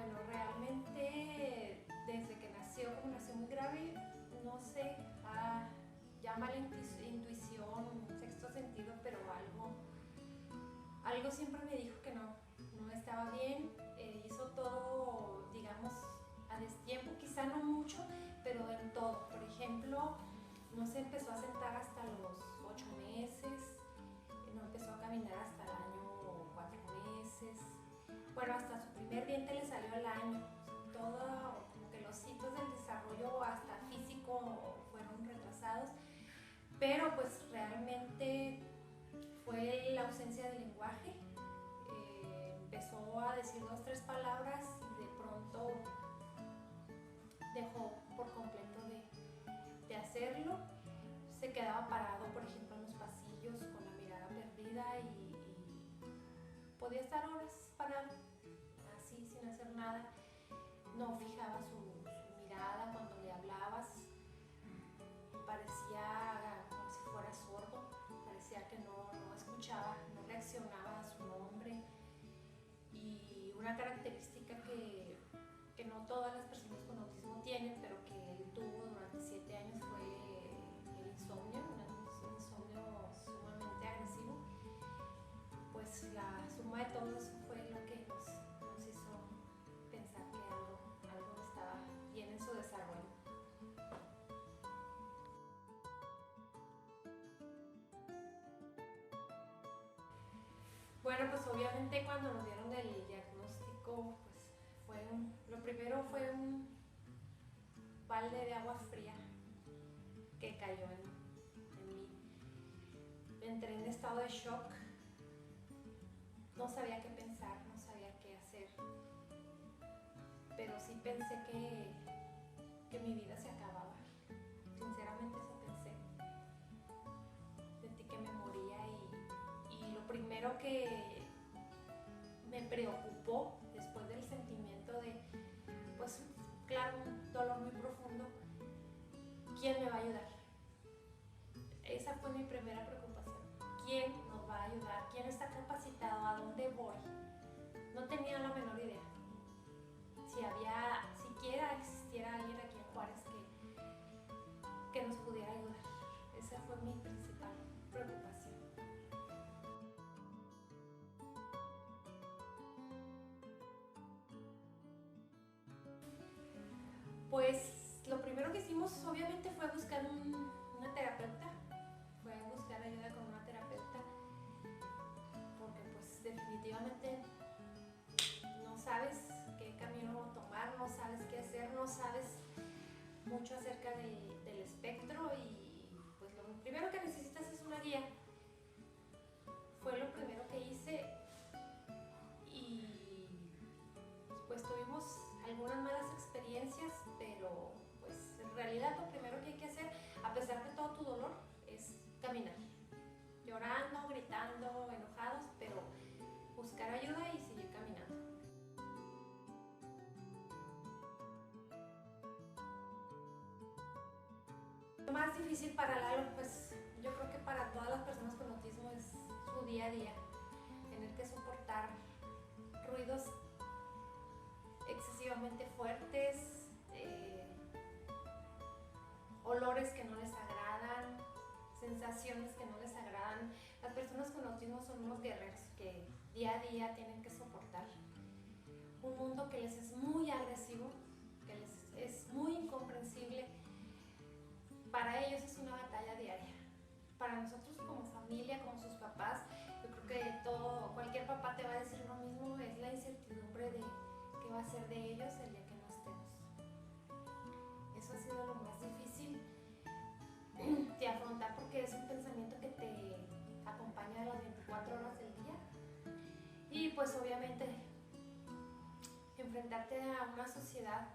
Bueno, realmente desde que nació, como nació muy grave, no sé, llama la intuición, sexto sentido, pero algo siempre me dijo que no estaba bien. Hizo todo, digamos, a destiempo, quizá no mucho, pero en todo. Por ejemplo, no se empezó a sentar hasta los 8 meses, no empezó a caminar hasta el año 4 meses. Bueno, hasta su primer diente le salió al año. Todo, como que los hitos del desarrollo hasta físico fueron retrasados, pero pues realmente fue la ausencia de lenguaje. Empezó a decir 2, 3 palabras y de pronto dejó por completo de hacerlo. Se quedaba parado, por ejemplo, en los pasillos con la mirada perdida y podía estar horas parado, así, sin hacer nada. No fijaba su mirada cuando le hablabas. Parecía como si fuera sordo, parecía que no escuchaba, no reaccionaba a su nombre. Y una característica que no todas las personas con autismo tienen, pero que él tuvo durante 7 años, fue el insomnio, un insomnio sumamente agresivo. Pues la suma de todo eso fue lo que nos hizo pensar que algo no estaba bien en su desarrollo. Bueno, pues obviamente cuando nos dieron el diagnóstico, pues lo primero fue un balde de agua fría que cayó en mí. Entré en estado de shock, no sabía qué pensar, no sabía qué hacer, pero sí pensé que mi vida se acababa. Sinceramente eso pensé. Sentí que me moría y lo primero que me preocupó después del sentimiento de, pues claro, un dolor muy profundo, ¿quién me va a ayudar? Esa fue mi primera preocupación. ¿Quién nos va a ayudar? ¿Quién está capacitado? ¿A dónde voy? No tenía la menor idea. Si siquiera existiera alguien aquí en Juárez que nos pudiera ayudar. Esa fue mi principal preocupación. Pues lo primero que hicimos obviamente fue buscar una terapeuta, fue buscar ayuda con una terapeuta, porque pues definitivamente no sabes qué camino tomar, no sabes qué hacer, no sabes mucho acerca del espectro y pues lo primero que necesitas es una guía. Fue lo primero que hice y pues tuvimos algunas malas experiencias, pero pues en realidad lo primero que hay que hacer, a pesar de todo tu dolor, es caminar. Llorando, gritando, enojados, pero buscar ayuda y seguir caminando. Lo más difícil para Lalo, pues yo creo que para todas las personas con autismo, es su día a día. Tener que soportar ruidos excesivamente fuertes, olores que no les agradan, sensaciones que no les agradan. Las personas con autismo son unos guerreros que día a día tienen que soportar un mundo que les es muy agresivo, que les es muy incomprensible. Para ellos es una batalla diaria. Para nosotros como familia, como sus papás, yo creo que cualquier papá te va a decir lo mismo, es la incertidumbre de qué va a ser de ellos el día que no estemos. Eso ha sido lo más difícil de afrontar, porque es un pensamiento que te acompaña las 24 horas del día. Y pues obviamente enfrentarte a una sociedad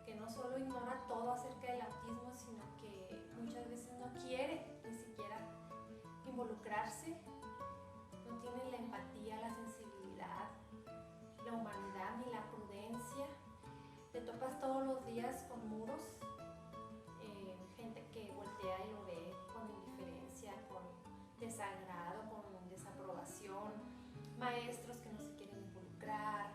que no solo ignora todo acerca del autismo, sino que muchas veces no quiere ni siquiera involucrarse, no tiene la empatía, la sensibilidad, la humanidad ni la prudencia. Te topas todos los días con muros, gente que voltea y lo ve con indiferencia, con desagrado, con desaprobación, maestros que no se quieren involucrar.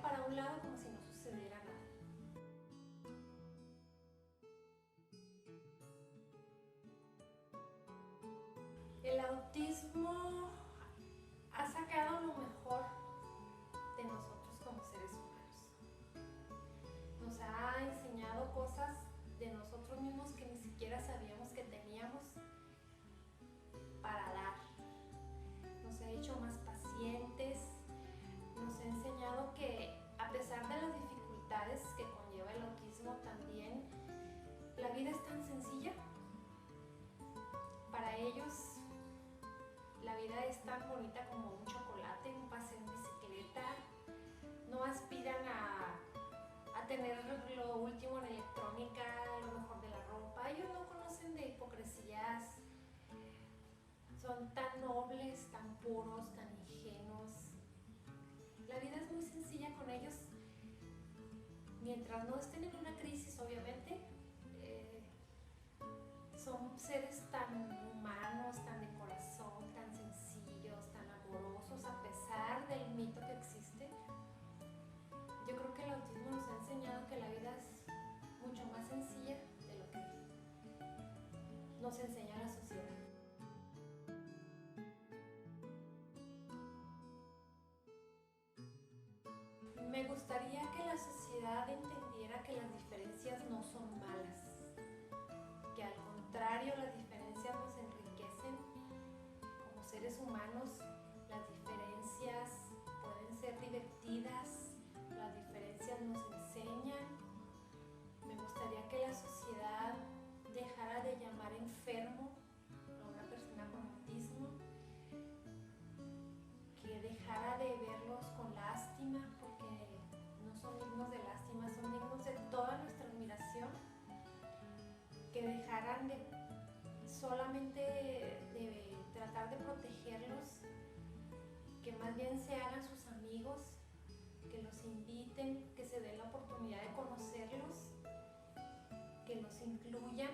para un lado como si no sucediera nada. El autismo ha sacado lo mejor de nosotros como seres humanos. Nos ha enseñado cosas de nosotros mismos que ni siquiera sabíamos que teníamos para dar. Nos ha hecho más pacientes, nos ha enseñado que a pesar de las dificultades que conlleva el autismo también, la vida es tan sencilla. Para ellos la vida es tan bonita como un chocolate, un paseo en bicicleta. No aspiran a tener lo último en electrónica, lo mejor de la ropa. Ellos no conocen de hipocresías. Son tan nobles, tan puros, tan ingenuos. La vida es muy sencilla con ellos. Mientras no estén en una crisis, obviamente, son seres tan humanos, tan de corazón, tan sencillos, tan amorosos, a pesar del mito que existe. Yo creo que el autismo nos ha enseñado que la vida es mucho más sencilla de lo que nos enseña la sociedad. Me gustaría que la sociedad entendiera que las diferencias no son malas, que al contrario las diferencias nos enriquecen como seres humanos. Las diferencias pueden ser divertidas, las diferencias nos enseñan. Me gustaría que la sociedad dejara de llamar enfermo a una persona con autismo, que dejara de verlos con lástima, porque no son dignos de lástima, son dignos de toda nuestra admiración, que dejaran de solamente de tratar de protegerlos, que más bien se hagan sus amigos, que los inviten, que se den la oportunidad de conocerlos, que los incluyan,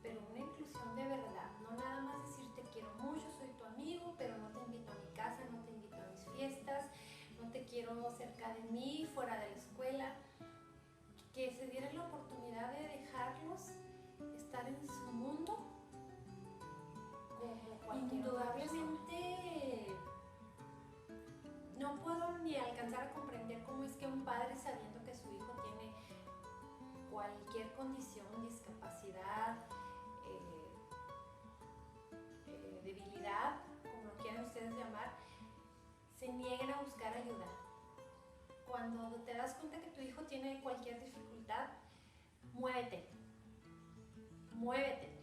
pero una inclusión de verdad, no nada más decir te quiero mucho, soy tu amigo, pero no te invito a mi casa, no te invito a mis fiestas, no te quiero cerca de mí, fuera de la escuela. Que se dieran la oportunidad de dejarlos estar en su mundo como cualquier otra persona. Indudablemente no puedo ni alcanzar a comprender cómo es que un padre, sabiendo que su hijo tiene cualquier condición, discapacidad, debilidad, como lo quieran ustedes llamar, se nieguen a buscar ayuda. Cuando te das cuenta que tu hijo tiene cualquier dificultad, muévete, muévete.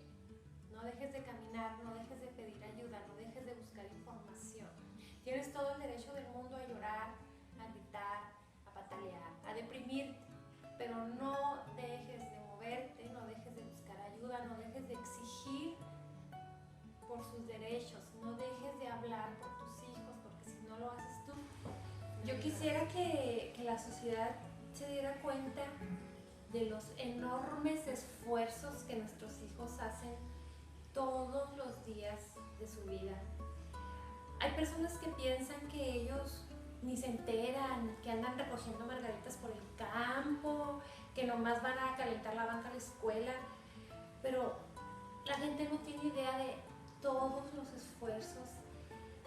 No dejes de caminar, no dejes de pedir ayuda, no dejes de buscar información. Tienes todo el derecho del mundo a llorar, a gritar, a patalear, a deprimirte, pero no dejes de moverte, no dejes de buscar ayuda, no dejes de exigir por sus derechos, no dejes de hablar por tus hijos, porque si no lo haces tú. Yo quisiera que la sociedad se diera cuenta de los enormes esfuerzos que nuestros hijos hacen todos los días de su vida. Hay personas que piensan que ellos ni se enteran, que andan recogiendo margaritas por el campo, que nomás van a calentar la banca a la escuela, pero la gente no tiene idea de todos los esfuerzos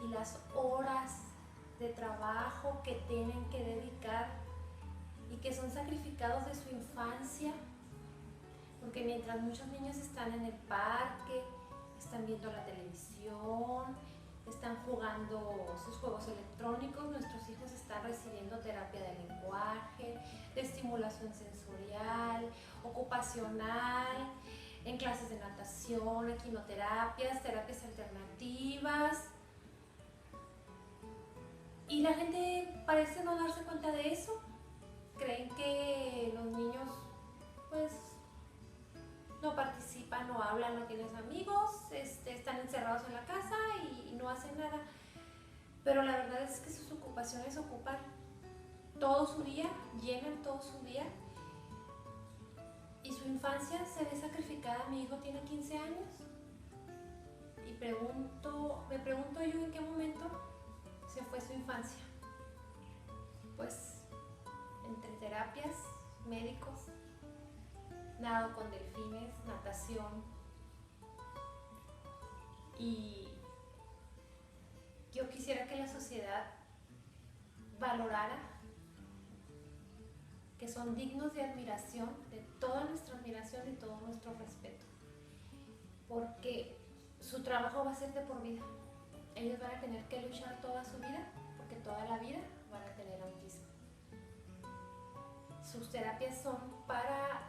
y las horas de trabajo que tienen que dedicar y que son sacrificados de su infancia, porque mientras muchos niños están en el parque, están viendo la televisión, están jugando sus juegos electrónicos, nuestros hijos están recibiendo terapia de lenguaje, de estimulación sensorial, ocupacional, en clases de natación, equinoterapias, terapias alternativas. Y la gente parece no darse cuenta de eso. Creen que los niños pues no participan, no hablan, no tienen amigos, están encerrados en la casa y no hacen nada. Pero la verdad es que sus ocupaciones ocupan todo su día, llenan todo su día. Y su infancia se ve sacrificada. Mi hijo tiene 15 años y me pregunto yo en qué momento se fue su infancia. Pues médicos, nado con delfines, natación. Y yo quisiera que la sociedad valorara que son dignos de admiración, de toda nuestra admiración y todo nuestro respeto, porque su trabajo va a ser de por vida. Ellos van a tener que luchar toda su vida, porque toda la vida van a tener autismo. Sus terapias son para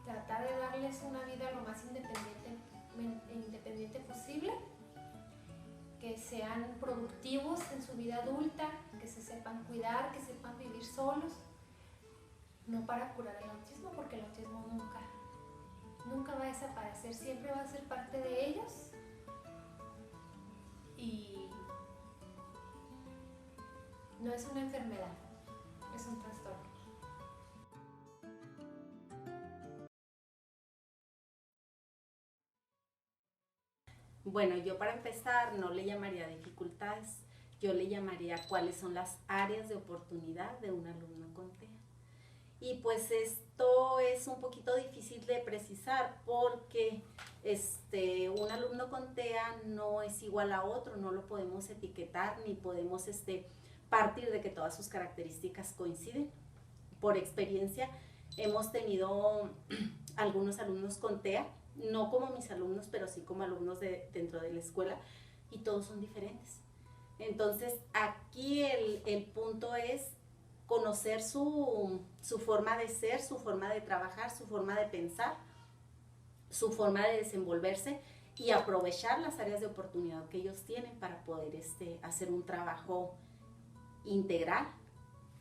tratar de darles una vida lo más independiente posible, que sean productivos en su vida adulta, que se sepan cuidar, que sepan vivir solos, no para curar el autismo, porque el autismo nunca va a desaparecer, siempre va a ser parte de ellos. Y no es una enfermedad, es un trastorno. Bueno, yo para empezar no le llamaría dificultades, yo le llamaría cuáles son las áreas de oportunidad de un alumno con TEA. Y pues esto es un poquito difícil de precisar porque un alumno con TEA no es igual a otro, no lo podemos etiquetar ni podemos partir de que todas sus características coinciden. Por experiencia hemos tenido algunos alumnos con TEA, no como mis alumnos, pero sí como alumnos dentro de la escuela, y todos son diferentes. Entonces aquí el punto es conocer su forma de ser, su forma de trabajar, su forma de pensar, su forma de desenvolverse y aprovechar las áreas de oportunidad que ellos tienen para poder hacer un trabajo integral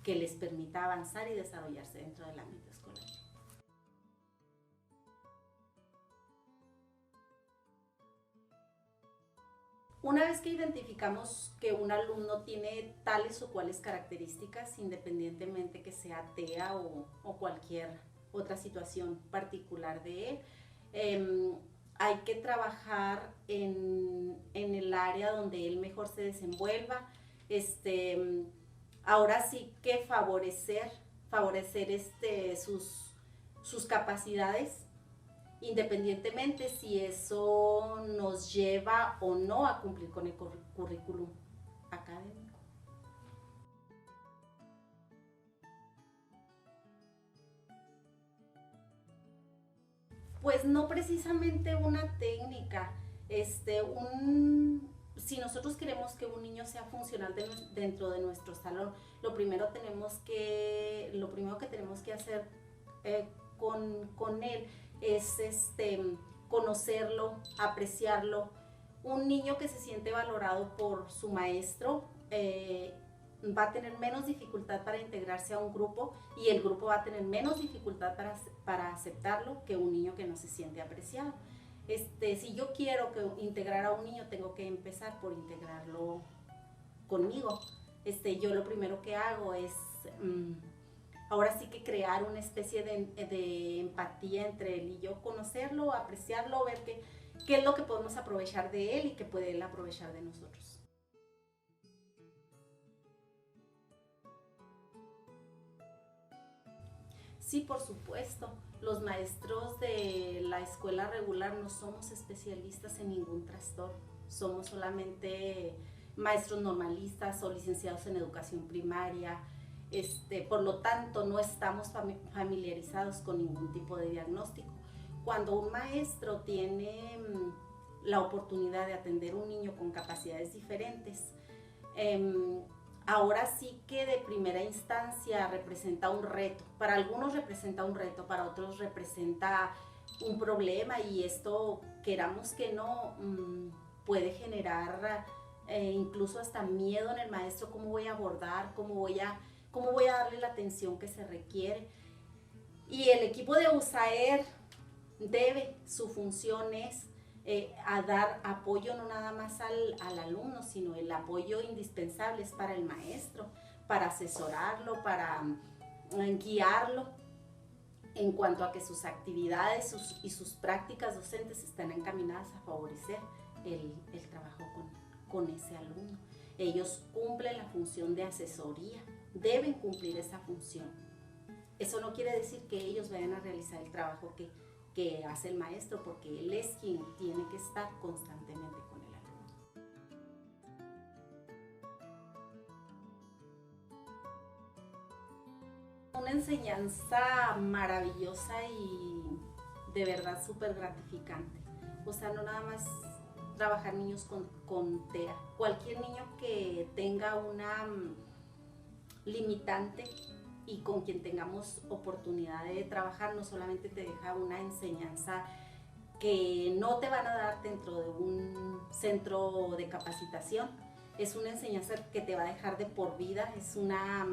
que les permita avanzar y desarrollarse dentro del ámbito escolar. Una vez que identificamos que un alumno tiene tales o cuales características, independientemente que sea TEA o cualquier otra situación particular de él, hay que trabajar en el área donde él mejor se desenvuelva. Ahora sí que favorecer sus capacidades, independientemente si eso nos lleva o no a cumplir con el currículum académico. Pues no precisamente una técnica, si nosotros queremos que un niño sea funcional dentro de nuestro salón, lo primero que tenemos que hacer con él es conocerlo, apreciarlo. Un niño que se siente valorado por su maestro va a tener menos dificultad para integrarse a un grupo y el grupo va a tener menos dificultad para aceptarlo que un niño que no se siente apreciado. Si yo quiero integrar a un niño, tengo que empezar por integrarlo conmigo. Yo lo primero que hago es ahora sí que crear una especie de empatía entre él y yo, conocerlo, apreciarlo, ver qué es lo que podemos aprovechar de él y qué puede él aprovechar de nosotros. Sí, por supuesto. Los maestros de la escuela regular no somos especialistas en ningún trastorno. Somos solamente maestros normalistas o licenciados en educación primaria. Por lo tanto, no estamos familiarizados con ningún tipo de diagnóstico. Cuando un maestro tiene la oportunidad de atender a un niño con capacidades diferentes, ahora sí que de primera instancia representa un reto. Para algunos representa un reto, para otros representa un problema, y esto, queramos que no, puede generar incluso hasta miedo en el maestro. ¿Cómo voy a abordar? ¿Cómo voy a darle la atención que se requiere? Y el equipo de USAER su función es a dar apoyo no nada más al alumno, sino el apoyo indispensable es para el maestro, para asesorarlo, para guiarlo en cuanto a que sus actividades y sus prácticas docentes están encaminadas a favorecer el trabajo con ese alumno. Ellos cumplen la función de asesoría, deben cumplir esa función. Eso no quiere decir que ellos vayan a realizar el trabajo que hace el maestro, porque él es quien tiene que estar constantemente con el alumno. Una enseñanza maravillosa y de verdad súper gratificante. O sea, no nada más trabajar niños con TEA. Cualquier niño que tenga una limitante y con quien tengamos oportunidad de trabajar, no solamente te deja una enseñanza que no te van a dar dentro de un centro de capacitación, es una enseñanza que te va a dejar de por vida, es una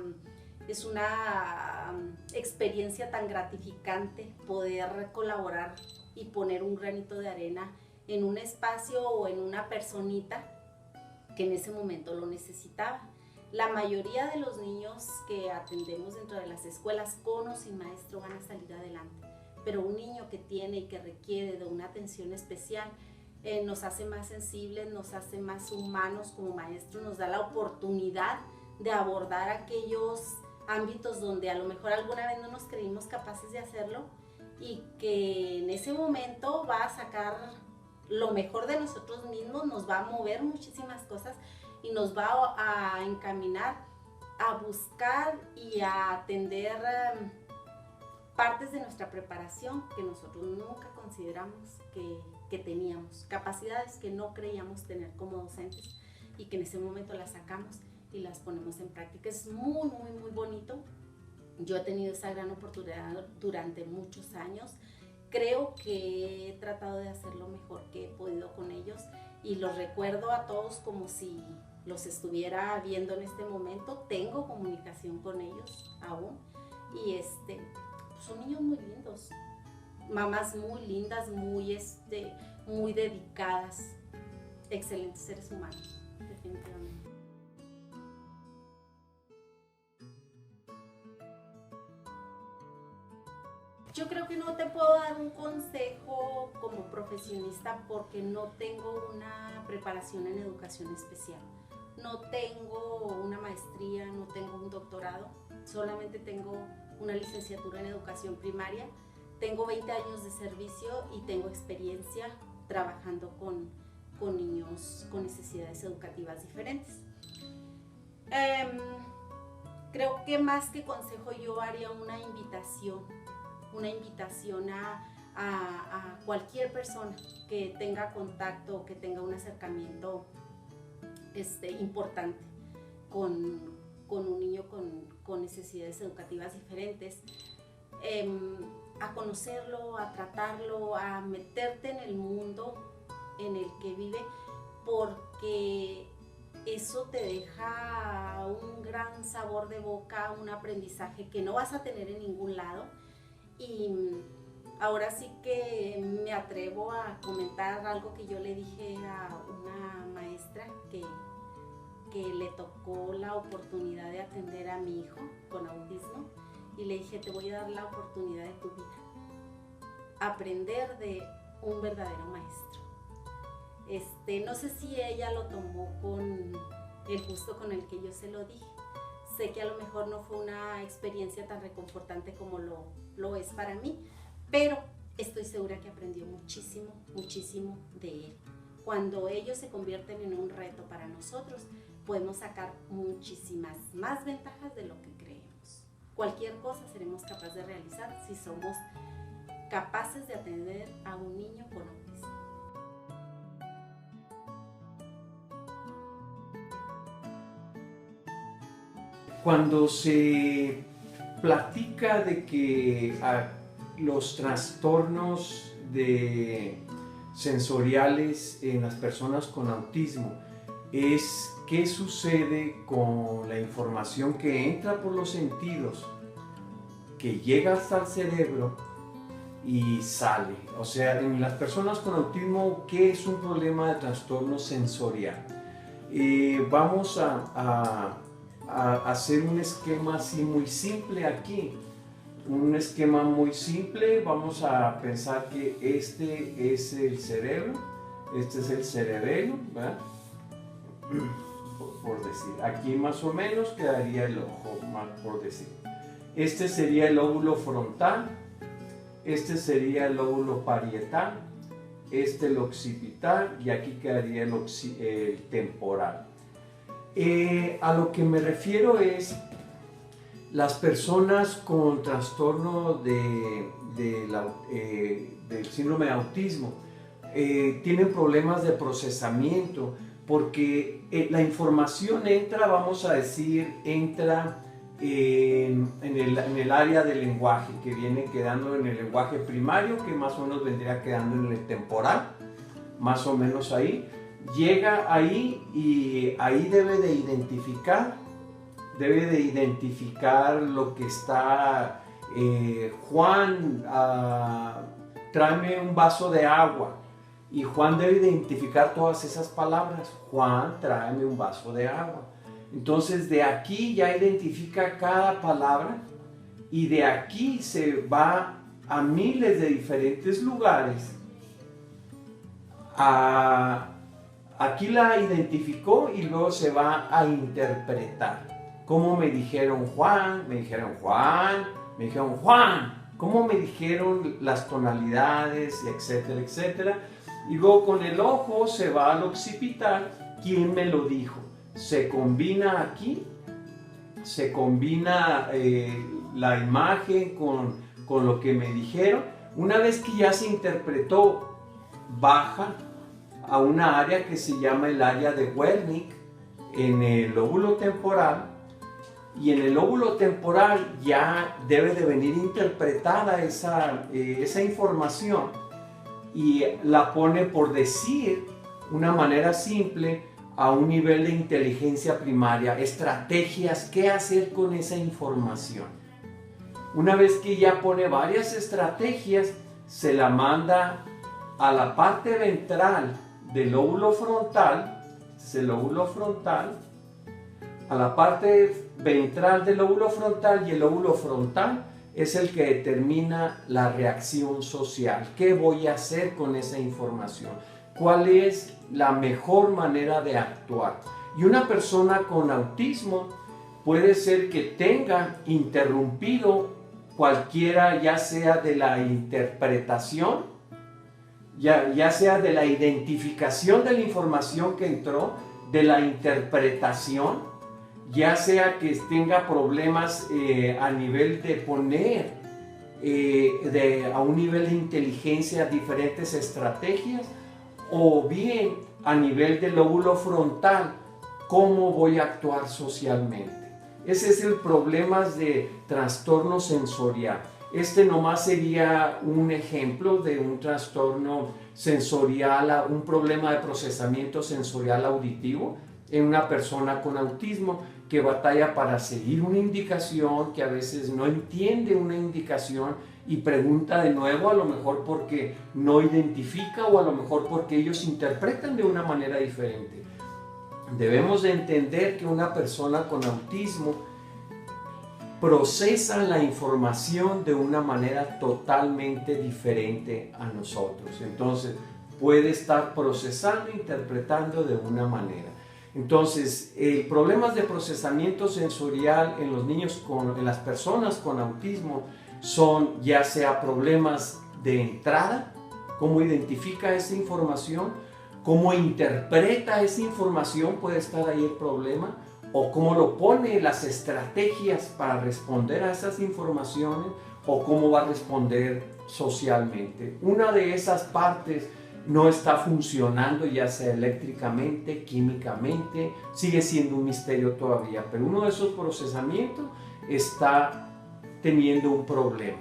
experiencia tan gratificante poder colaborar y poner un granito de arena en un espacio o en una personita que en ese momento lo necesitaba. La mayoría de los niños que atendemos dentro de las escuelas, con o sin maestro, van a salir adelante. Pero un niño que tiene y que requiere de una atención especial nos hace más sensibles, nos hace más humanos como maestros, nos da la oportunidad de abordar aquellos ámbitos donde a lo mejor alguna vez no nos creímos capaces de hacerlo y que en ese momento va a sacar lo mejor de nosotros mismos, nos va a mover muchísimas cosas y nos va a encaminar a buscar y a atender partes de nuestra preparación que nosotros nunca consideramos que teníamos, capacidades que no creíamos tener como docentes y que en ese momento las sacamos y las ponemos en práctica. Es muy, muy, muy bonito. Yo he tenido esa gran oportunidad durante muchos años. Creo que he tratado de hacer lo mejor que he podido con ellos y los recuerdo a todos como si los estuviera viendo en este momento. Tengo comunicación con ellos aún y son niños muy lindos, mamás muy lindas, muy dedicadas, excelentes seres humanos, definitivamente. Yo creo que no te puedo dar un consejo como profesionista porque no tengo una preparación en educación especial. No tengo una maestría, no tengo un doctorado, solamente tengo una licenciatura en educación primaria. Tengo 20 años de servicio y tengo experiencia trabajando con niños con necesidades educativas diferentes. Creo que más que consejo yo haría una invitación a cualquier persona que tenga contacto, que tenga un acercamiento importante con un niño con necesidades educativas diferentes, a conocerlo, a tratarlo, a meterte en el mundo en el que vive, porque eso te deja un gran sabor de boca, un aprendizaje que no vas a tener en ningún lado. Y ahora sí que me atrevo a comentar algo que yo le dije a una maestra que le tocó la oportunidad de atender a mi hijo con autismo, y le dije: te voy a dar la oportunidad de tu vida, aprender de un verdadero maestro. No sé si ella lo tomó con el gusto con el que yo se lo dije. Sé que a lo mejor no fue una experiencia tan reconfortante como lo es para mí, pero estoy segura que aprendió muchísimo, muchísimo de él. Cuando ellos se convierten en un reto para nosotros, podemos sacar muchísimas más ventajas de lo que creemos. Cualquier cosa seremos capaces de realizar si somos capaces de atender a un niño con autismo. Cuando se platica de que los trastornos sensoriales en las personas con autismo es qué sucede con la información que entra por los sentidos, que llega hasta el cerebro y sale. O sea, en las personas con autismo, ¿qué es un problema de trastorno sensorial? Vamos a hacer un esquema así muy simple aquí. Un esquema muy simple. Vamos a pensar que este es el cerebro, este es el cerebelo, ¿verdad? Por decir, aquí más o menos quedaría el ojo, por decir. Este sería el lóbulo frontal, este sería el lóbulo parietal, este el occipital y aquí quedaría el temporal. A lo que me refiero es las personas con trastorno del síndrome de autismo tienen problemas de procesamiento porque la información entra, vamos a decir, entra en el área del lenguaje, que viene quedando en el lenguaje primario, que más o menos vendría quedando en el temporal, más o menos ahí. Llega ahí y ahí debe de identificar lo que está, Juan, tráeme un vaso de agua. Y Juan debe identificar todas esas palabras. Juan, tráeme un vaso de agua. Entonces de aquí ya identifica cada palabra y de aquí se va a miles de diferentes lugares. Aquí la identificó y luego se va a interpretar. ¿Cómo me dijeron Juan? Me dijeron Juan, me dijeron Juan. ¿Cómo me dijeron las tonalidades, etcétera, etcétera? Y luego con el ojo se va al occipital. ¿Quién me lo dijo? Se combina aquí, se combina la imagen con lo que me dijeron. Una vez que ya se interpretó, baja a una área que se llama el área de Wernicke en el lóbulo temporal, y en el lóbulo temporal ya debe de venir interpretada esa información y la pone, por decir una manera simple, a un nivel de inteligencia primaria, estrategias, qué hacer con esa información. Una vez que ya pone varias estrategias, se la manda a la parte ventral del lóbulo frontal, es el lóbulo frontal, a la parte ventral del lóbulo frontal, y el lóbulo frontal es el que determina la reacción social. ¿Qué voy a hacer con esa información? ¿Cuál es la mejor manera de actuar? Y una persona con autismo puede ser que tenga interrumpido cualquiera, ya sea de la interpretación, ya sea de la identificación de la información que entró, de la interpretación, ya sea que tenga problemas a nivel de poner a un nivel de inteligencia diferentes estrategias, o bien a nivel del lóbulo frontal, cómo voy a actuar socialmente. Ese es el problema de trastorno sensorial. Este nomás sería un ejemplo de un trastorno sensorial, un problema de procesamiento sensorial auditivo en una persona con autismo que batalla para seguir una indicación, que a veces no entiende una indicación y pregunta de nuevo, a lo mejor porque no identifica o a lo mejor porque ellos interpretan de una manera diferente. Debemos de entender que una persona con autismo procesa la información de una manera totalmente diferente a nosotros. Entonces, puede estar procesando e interpretando de una manera. Entonces, problemas de procesamiento sensorial en los niños, en las personas con autismo, son ya sea problemas de entrada, cómo identifica esa información, cómo interpreta esa información, puede estar ahí el problema, o cómo lo pone, las estrategias para responder a esas informaciones, o cómo va a responder socialmente. Una de esas partes no está funcionando, ya sea eléctricamente, químicamente, sigue siendo un misterio todavía, pero uno de esos procesamientos está teniendo un problema.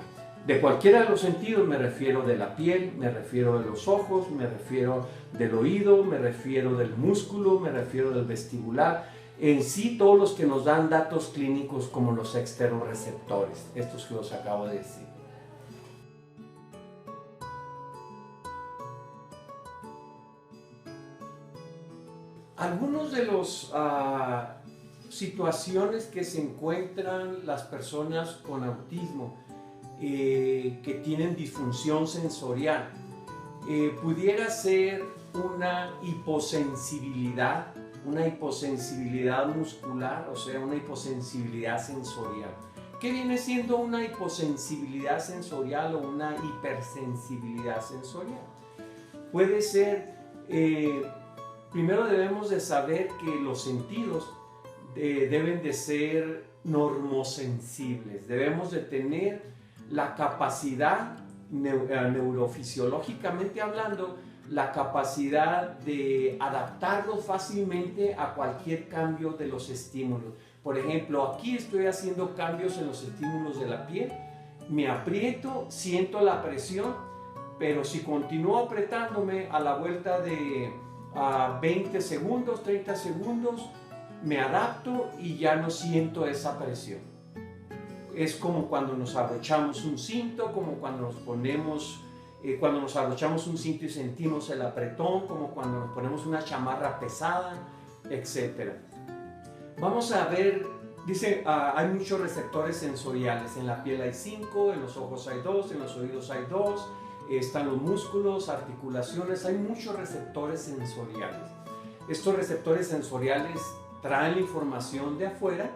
De cualquiera de los sentidos, me refiero de la piel, me refiero de los ojos, me refiero del oído, me refiero del músculo, me refiero del vestibular, en sí todos los que nos dan datos clínicos como los externorreceptores, estos que os acabo de decir. Algunos de los situaciones que se encuentran las personas con autismo que tienen disfunción sensorial, pudiera ser una hiposensibilidad muscular, o sea, una hiposensibilidad sensorial. ¿Qué viene siendo una hiposensibilidad sensorial o una hipersensibilidad sensorial? Puede ser, primero debemos de saber que los sentidos deben de ser normosensibles, debemos de tener la capacidad, neurofisiológicamente hablando, la capacidad de adaptarnos fácilmente a cualquier cambio de los estímulos. Por ejemplo, aquí estoy haciendo cambios en los estímulos de la piel, me aprieto, siento la presión, pero si continúo apretándome a la vuelta de 20 segundos, 30 segundos, me adapto y ya no siento esa presión. Es como cuando nos abrochamos un cinto, como cuando nos ponemos, cuando nos abrochamos un cinto y sentimos el apretón, como cuando nos ponemos una chamarra pesada, etc. Vamos a ver, dice, hay muchos receptores sensoriales. En la piel hay 5, en los ojos hay 2, en los oídos hay 2, están los músculos, articulaciones, hay muchos receptores sensoriales. Estos receptores sensoriales traen la información de afuera,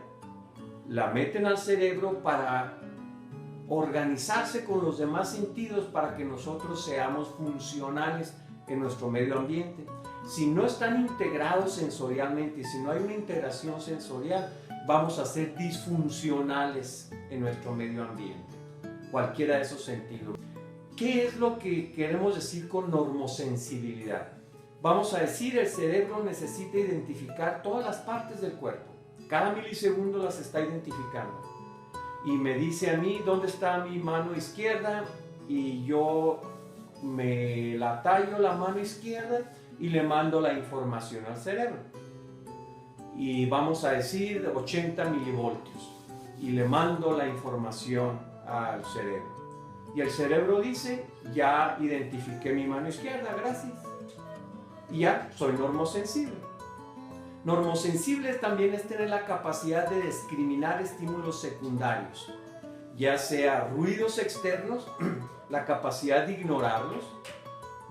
la meten al cerebro para organizarse con los demás sentidos para que nosotros seamos funcionales en nuestro medio ambiente. Si no están integrados sensorialmente, si no hay una integración sensorial, vamos a ser disfuncionales en nuestro medio ambiente, cualquiera de esos sentidos. ¿Qué es lo que queremos decir con normosensibilidad? Vamos a decir, el cerebro necesita identificar todas las partes del cuerpo. Cada milisegundo las está identificando. Y me dice a mí dónde está mi mano izquierda y yo me la tallo la mano izquierda y le mando la información al cerebro. Y vamos a decir 80 milivoltios y le mando la información al cerebro. Y el cerebro dice, ya identifiqué mi mano izquierda, gracias. Y ya soy normosensible. Normosensible también es tener la capacidad de discriminar estímulos secundarios, ya sea ruidos externos, la capacidad de ignorarlos,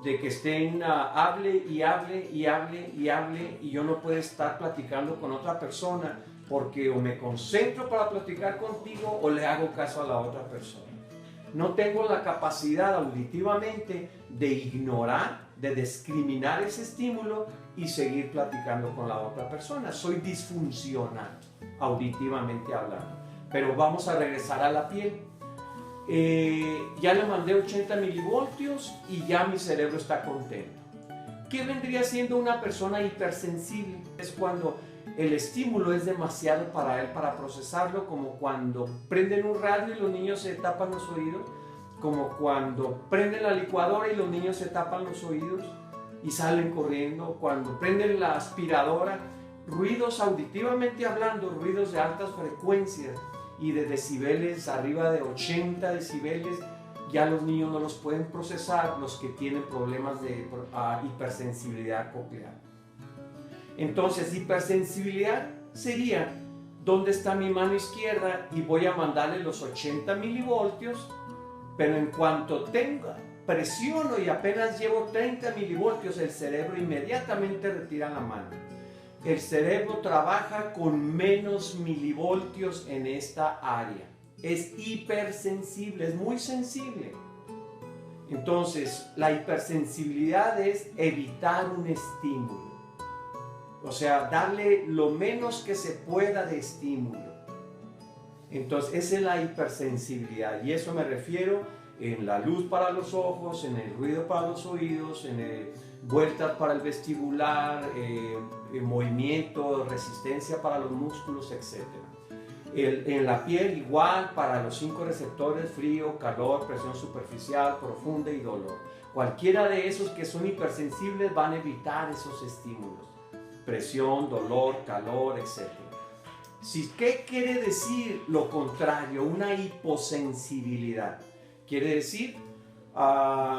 de que estén hable y hable y hable y hable y yo no puedo estar platicando con otra persona porque o me concentro para platicar contigo o le hago caso a la otra persona. No tengo la capacidad auditivamente de ignorar, de discriminar ese estímulo y seguir platicando con la otra persona. Soy disfuncional, auditivamente hablando. Pero vamos a regresar a la piel. Ya le mandé 80 milivoltios y ya mi cerebro está contento. ¿Qué vendría siendo una persona hipersensible? Es cuando el estímulo es demasiado para él para procesarlo, como cuando prenden un radio y los niños se tapan los oídos, como cuando prenden la licuadora y los niños se tapan los oídos y salen corriendo, cuando prenden la aspiradora, ruidos auditivamente hablando, ruidos de altas frecuencias y de decibeles arriba de 80 decibeles, ya los niños no los pueden procesar, los que tienen problemas de hipersensibilidad coclear. Entonces, hipersensibilidad sería, ¿dónde está mi mano izquierda? Y voy a mandarle los 80 milivoltios, pero en cuanto tenga, presiono y apenas llevo 30 milivoltios, el cerebro inmediatamente retira la mano. El cerebro trabaja con menos milivoltios en esta área. Es hipersensible, es muy sensible. Entonces, la hipersensibilidad es evitar un estímulo. O sea, darle lo menos que se pueda de estímulo. Entonces, esa es la hipersensibilidad. Y eso me refiero en la luz para los ojos, en el ruido para los oídos, en vueltas para el vestibular, movimiento, resistencia para los músculos, etc. En la piel igual, para los 5 receptores, frío, calor, presión superficial, profunda y dolor. Cualquiera de esos que son hipersensibles van a evitar esos estímulos. Presión, dolor, calor, etc. ¿Qué quiere decir lo contrario? Una hiposensibilidad. Quiere decir,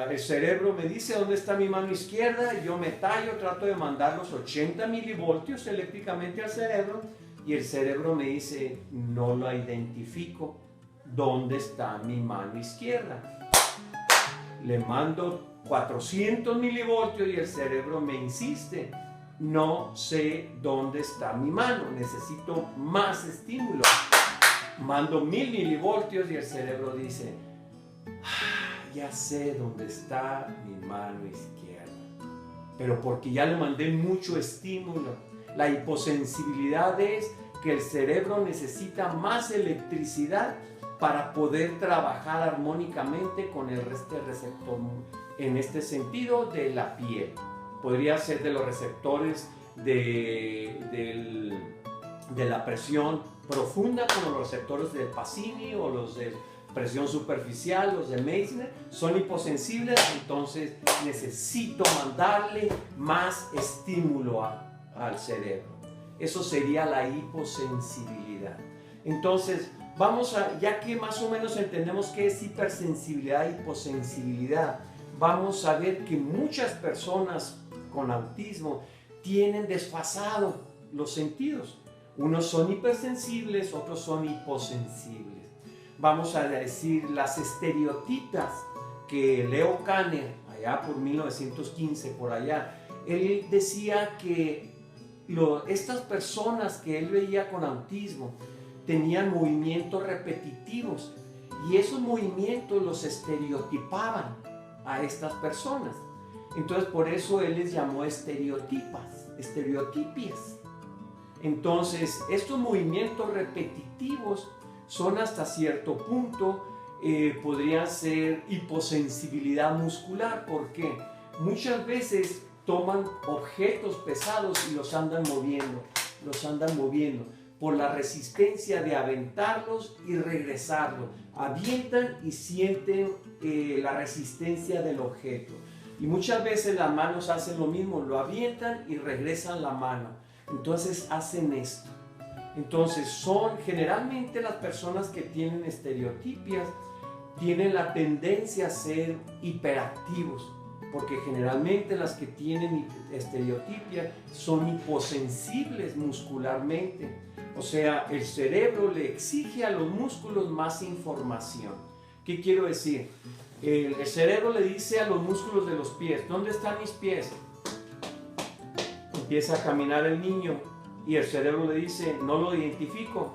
el cerebro me dice dónde está mi mano izquierda, yo me tallo, trato de mandar los 80 milivoltios eléctricamente al cerebro y el cerebro me dice, no lo identifico, ¿dónde está mi mano izquierda? Le mando 400 milivoltios y el cerebro me insiste, no sé dónde está mi mano, necesito más estímulo. mando 1000 milivoltios y el cerebro dice, ya sé dónde está mi mano izquierda, pero porque ya le mandé mucho estímulo. La hiposensibilidad es que el cerebro necesita más electricidad para poder trabajar armónicamente con el resto del receptor, en este sentido de la piel. Podría ser de los receptores de la presión profunda, como los receptores de Pacini o los de presión superficial, los de Meissner, son hiposensibles, entonces necesito mandarle más estímulo al cerebro. Eso sería la hiposensibilidad. Entonces, ya que más o menos entendemos qué es hipersensibilidad e hiposensibilidad, vamos a ver que muchas personas con autismo tienen desfasado los sentidos. Unos son hipersensibles, otros son hiposensibles. Vamos a decir las estereotipas que Leo Kanner, allá por 1915, por allá, él decía que estas personas que él veía con autismo tenían movimientos repetitivos y esos movimientos los estereotipaban a estas personas. Entonces por eso él les llamó estereotipias. Entonces estos movimientos repetitivos son hasta cierto punto, podrían ser hiposensibilidad muscular, porque muchas veces toman objetos pesados y los andan moviendo por la resistencia de aventarlos y regresarlos. Avientan y sienten la resistencia del objeto. Y muchas veces las manos hacen lo mismo, lo avientan y regresan la mano. Entonces hacen esto. Entonces generalmente las personas que tienen estereotipias tienen la tendencia a ser hiperactivos, porque generalmente las que tienen estereotipia son hiposensibles muscularmente. O sea, el cerebro le exige a los músculos más información. ¿Qué quiero decir? El cerebro le dice a los músculos de los pies, ¿dónde están mis pies? Empieza a caminar el niño y el cerebro le dice, no lo identifico.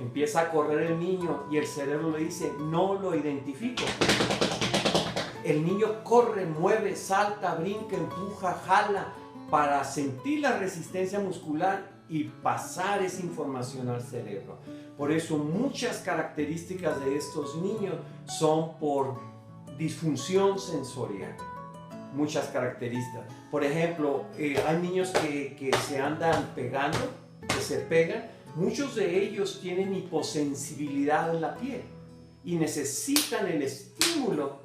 Empieza a correr el niño y el cerebro le dice, no lo identifico. El niño corre, mueve, salta, brinca, empuja, jala para sentir la resistencia muscular y pasar esa información al cerebro. Por eso muchas características de estos niños son por disfunción sensorial. Muchas características. Por ejemplo, hay niños que se andan pegando, que se pegan. Muchos de ellos tienen hiposensibilidad en la piel y necesitan el estímulo.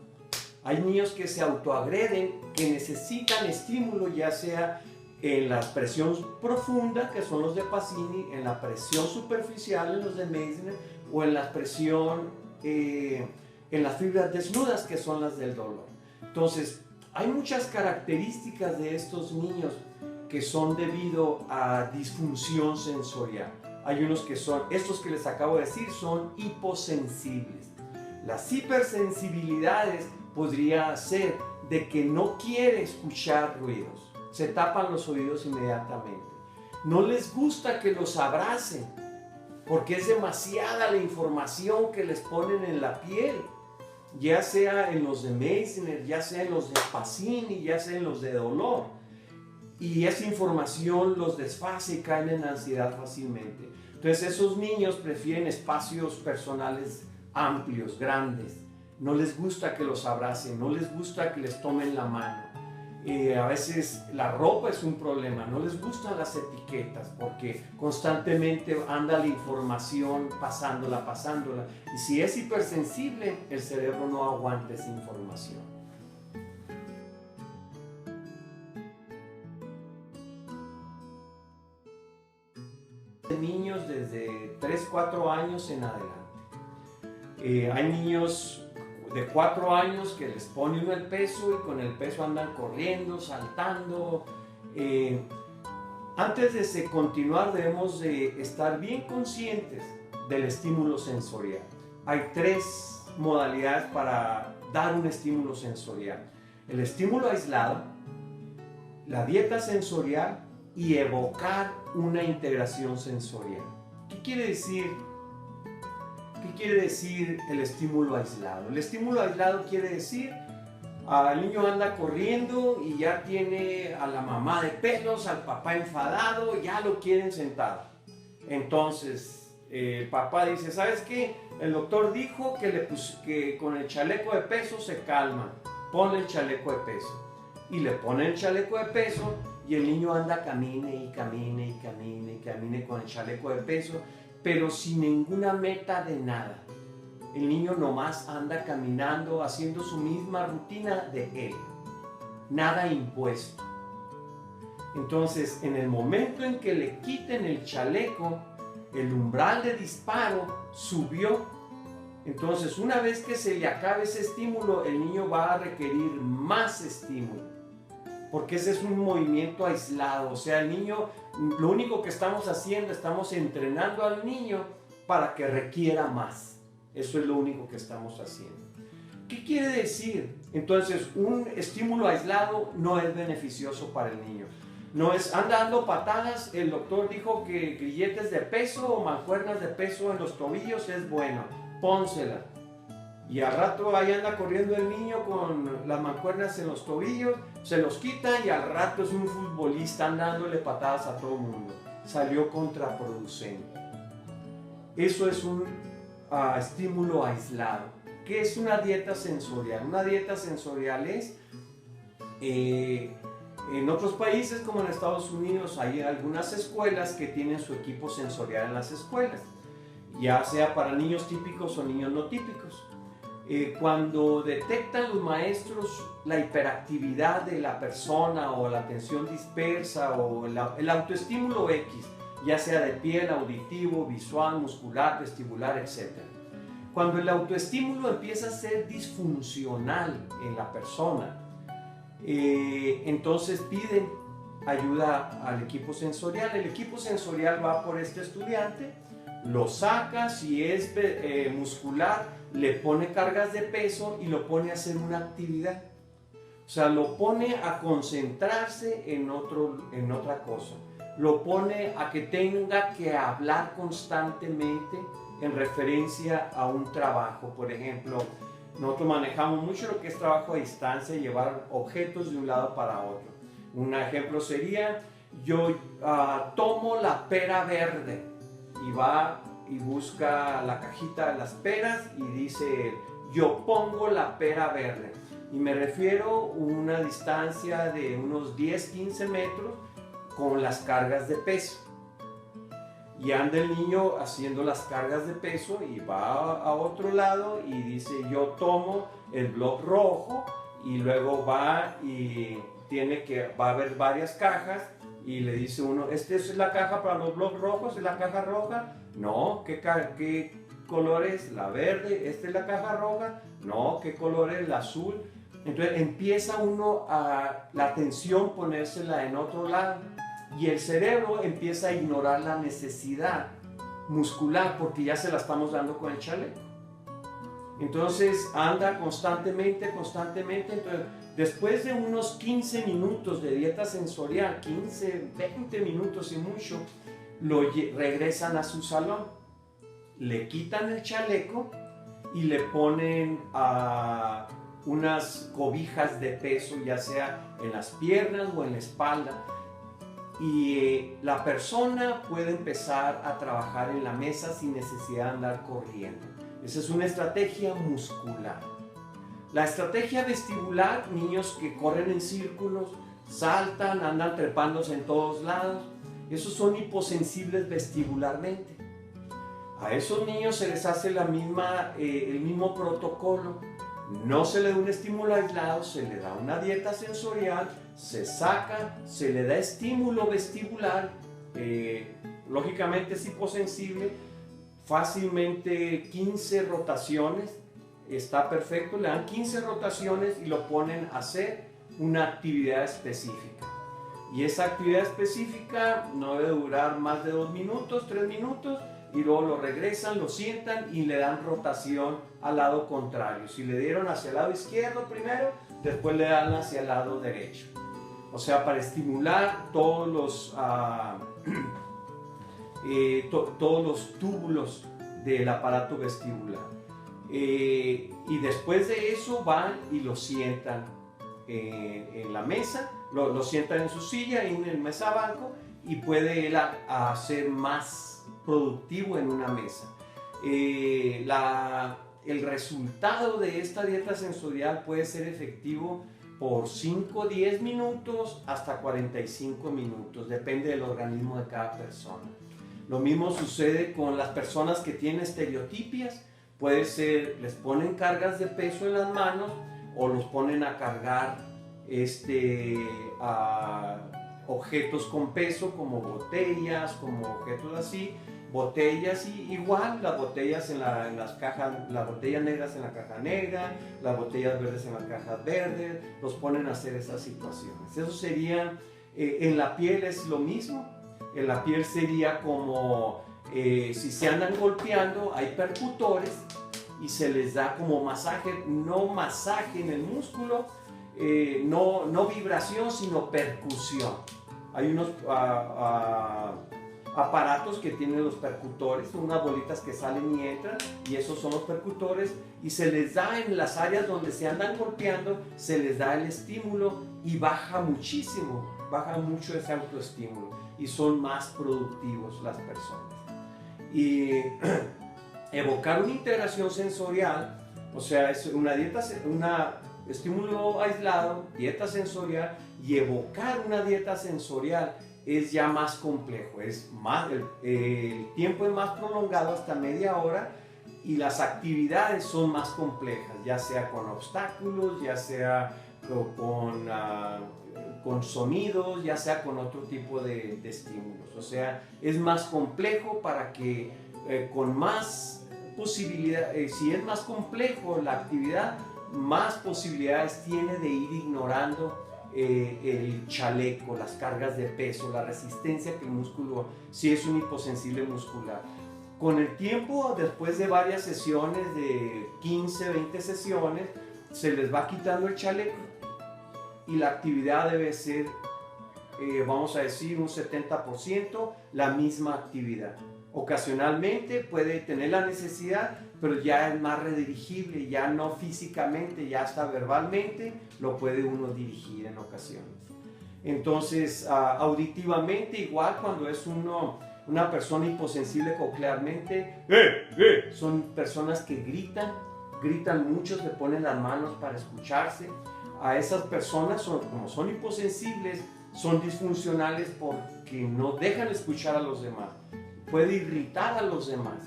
Hay niños que se autoagreden, que necesitan estímulo, ya sea en la presión profunda, que son los de Pacini, en la presión superficial, en los de Meissner, o en la presión en las fibras desnudas, que son las del dolor. Entonces, hay muchas características de estos niños que son debido a disfunción sensorial. Hay unos que son, estos que les acabo de decir, son hiposensibles. Las hipersensibilidades podría ser de que no quiere escuchar ruidos. Se tapan los oídos inmediatamente. No les gusta que los abracen porque es demasiada la información que les ponen en la piel, ya sea en los de Meissner, ya sea en los de Pacini, ya sea en los de dolor. Y esa información los desfase y caen en ansiedad fácilmente. Entonces esos niños prefieren espacios personales amplios, grandes. No les gusta que los abracen, no les gusta que les tomen la mano. A veces la ropa es un problema, no les gustan las etiquetas porque constantemente anda la información pasándola. Y si es hipersensible, el cerebro no aguanta esa información. Niños desde 3-4 años en adelante. Hay niños de 4 años que les pone uno el peso y con el peso andan corriendo, saltando. Antes de continuar debemos de estar bien conscientes del estímulo sensorial. Hay 3 modalidades para dar un estímulo sensorial: el estímulo aislado, la dieta sensorial y evocar una integración sensorial. ¿Qué quiere decir? ¿Qué quiere decir el estímulo aislado? El estímulo aislado quiere decir, el niño anda corriendo y ya tiene a la mamá de pelos, al papá enfadado, ya lo quieren sentado. Entonces, el papá dice, ¿sabes qué? El doctor dijo que con el chaleco de peso se calma. Ponle el chaleco de peso. Y le pone el chaleco de peso y el niño anda, camine y camine y camine y camine con el chaleco de peso, pero sin ninguna meta de nada. El niño nomás anda caminando, haciendo su misma rutina de él. Nada impuesto. Entonces, en el momento en que le quiten el chaleco, el umbral de disparo subió. Entonces, una vez que se le acabe ese estímulo, el niño va a requerir más estímulo. Porque ese es un movimiento aislado. O sea, el niño, lo único que estamos haciendo, estamos entrenando al niño para que requiera más. Eso es lo único que estamos haciendo. ¿Qué quiere decir? Entonces, un estímulo aislado no es beneficioso para el niño. No es, anda dando patadas, el doctor dijo que grilletes de peso o mancuernas de peso en los tobillos es bueno, pónsela. Y al rato ahí anda corriendo el niño con las mancuernas en los tobillos, se los quita y al rato es un futbolista dándole patadas a todo el mundo. Salió contraproducente. Eso es un estímulo aislado. ¿Qué es una dieta sensorial? Una dieta sensorial es, en otros países como en Estados Unidos hay algunas escuelas que tienen su equipo sensorial en las escuelas, ya sea para niños típicos o niños no típicos. Cuando detectan los maestros la hiperactividad de la persona o la atención dispersa o el autoestímulo X, ya sea de piel, auditivo, visual, muscular, vestibular, etc. Cuando el autoestímulo empieza a ser disfuncional en la persona, entonces piden ayuda al equipo sensorial. El equipo sensorial va por este estudiante, lo saca, si es muscular, le pone cargas de peso y lo pone a hacer una actividad. O sea, lo pone a concentrarse en otra cosa. Lo pone a que tenga que hablar constantemente en referencia a un trabajo. Por ejemplo, nosotros manejamos mucho lo que es trabajo a distancia, llevar objetos de un lado para otro. Un ejemplo sería, yo tomo la pera verde y va y busca la cajita de las peras y dice, yo pongo la pera verde. Y me refiero a una distancia de unos 10-15 metros con las cargas de peso. Y anda el niño haciendo las cargas de peso y va a otro lado y dice, yo tomo el bloc rojo, y luego va y va a haber varias cajas y le dice uno, ¿esta es la caja para los blocs rojos? ¿Es la caja roja? No. ¿Qué color es? La verde. ¿Esta es la caja roja? No. ¿Qué color es? La azul. Entonces empieza uno la atención ponérsela en otro lado. Y el cerebro empieza a ignorar la necesidad muscular porque ya se la estamos dando con el chaleco. Entonces anda constantemente. Entonces, después de unos 15 minutos de dieta sensorial, 15, 20 minutos y mucho, regresan a su salón, le quitan el chaleco y le ponen unas cobijas de peso, ya sea en las piernas o en la espalda. Y la persona puede empezar a trabajar en la mesa sin necesidad de andar corriendo. Esa es una estrategia muscular. La estrategia vestibular, niños que corren en círculos, saltan, andan trepándose en todos lados, esos son hiposensibles vestibularmente. A esos niños se les hace el mismo protocolo. No se le da un estímulo aislado, se le da una dieta sensorial, se saca, se le da estímulo vestibular, lógicamente es hiposensible, fácilmente 15 rotaciones, está perfecto, le dan 15 rotaciones y lo ponen a hacer una actividad específica. Y esa actividad específica no debe durar más de 2 minutos, 3 minutos, y luego lo regresan, lo sientan y le dan rotación al lado contrario. Si le dieron hacia el lado izquierdo primero, después le dan hacia el lado derecho. O sea, para estimular todos los todos los túbulos del aparato vestibular. Y después de eso van y lo sientan en la mesa, lo sientan en su silla, en el mesa banco, y puede él ser más productivo en una mesa. El resultado de esta dieta sensorial puede ser efectivo por 5 o 10 minutos hasta 45 minutos, depende del organismo de cada persona. Lo mismo sucede con las personas que tienen estereotipias. Puede ser, les ponen cargas de peso en las manos o los ponen a cargar objetos con peso como botellas, como objetos así, botellas, y igual las botellas en las cajas, las botellas negras en la caja negra, las botellas verdes en las cajas verdes, los ponen a hacer esas situaciones. Eso sería, en la piel es lo mismo. En la piel sería como si se andan golpeando, hay percutores y se les da como masaje, no masaje en el músculo, no vibración, sino percusión. Hay unos aparatos que tienen los percutores, son unas bolitas que salen y entran, y esos son los percutores, y se les da en las áreas donde se andan golpeando, se les da el estímulo y baja muchísimo, baja mucho ese autoestímulo y son más productivos las personas. Y evocar una integración sensorial, o sea, es una dieta, estímulo aislado, dieta sensorial, y evocar una dieta sensorial es ya más complejo, el tiempo es más prolongado, hasta media hora, y las actividades son más complejas, ya sea con obstáculos, ya sea con sonidos, ya sea con otro tipo de estímulos. O sea, es más complejo para que con más posibilidad, si es más complejo la actividad, más posibilidades tiene de ir ignorando el chaleco, las cargas de peso, la resistencia que el músculo, si es un hiposensible muscular. Con el tiempo, después de varias sesiones, de 15, 20 sesiones, se les va quitando el chaleco y la actividad debe ser, vamos a decir, un 70% la misma actividad. Ocasionalmente puede tener la necesidad, pero ya es más redirigible, ya no físicamente, ya hasta verbalmente lo puede uno dirigir en ocasiones. Entonces, auditivamente igual, cuando es una persona hiposensible coclearmente, son personas que gritan mucho, se ponen las manos para escucharse. A esas personas, como son hiposensibles, son disfuncionales porque no dejan escuchar a los demás. Puede irritar a los demás.